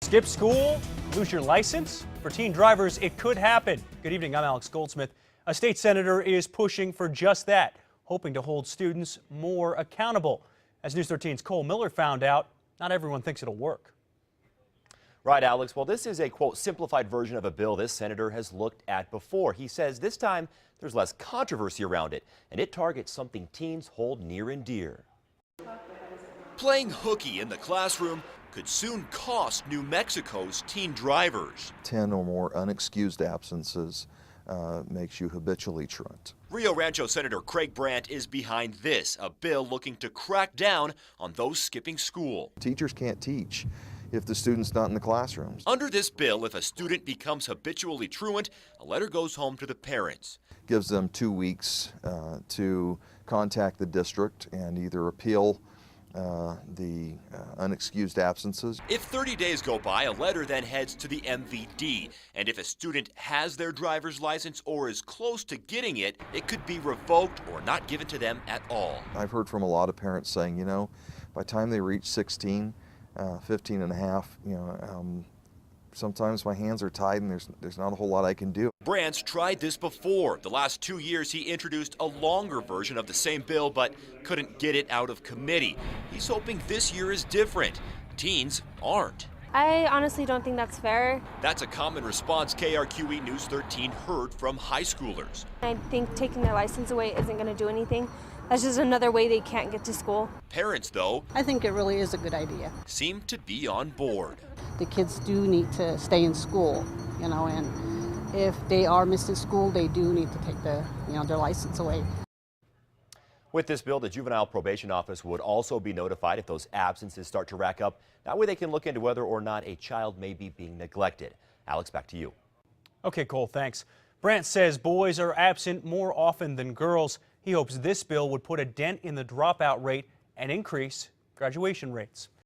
Skip school, lose your license? For teen drivers, it could happen. Good evening, I'm Alex Goldsmith. A state senator is pushing for just that, hoping to hold students more accountable. As News 13's Cole Miller found out, not everyone thinks it'll work. Right, Alex. Well, this is a, quote, simplified version of a bill this senator has looked at before. He says this time there's less controversy around it, and it targets something teens hold near and dear. Playing hooky in the classroom could soon cost New Mexico's teen drivers. 10 or more unexcused absences makes you habitually truant. Rio Rancho Senator Craig Brandt is behind this, a bill looking to crack down on those skipping school. Teachers can't teach if the student's not in the classrooms. Under this bill, if a student becomes habitually truant, a letter goes home to the parents. Gives them 2 weeks to contact the district and either appeal the unexcused absences. If 30 days go by, a letter then heads to the MVD. And if a student has their driver's license or is close to getting it, it could be revoked or not given to them at all. I've heard from a lot of parents saying, you know, by the time they reach 16, 15 and a half, sometimes my hands are tied and there's not a whole lot I can do. Brandt's tried this before. The last 2 years he introduced a longer version of the same bill but couldn't get it out of committee. He's hoping this year is different. Teens aren't. I honestly don't think that's fair. That's a common response KRQE News 13 heard from high schoolers. I think taking their license away isn't going to do anything. That's just another way they can't get to school. Parents, though, I think it really is a good idea. seem to be on board. The kids do need to stay in school, and if they are missing school, they do need to take their license away. With this bill, the Juvenile Probation Office would also be notified if those absences start to rack up. That way they can look into whether or not a child may be being neglected. Alex, back to you. Okay, Cole, thanks. Brandt says boys are absent more often than girls. He hopes this bill would put a dent in the dropout rate and increase graduation rates.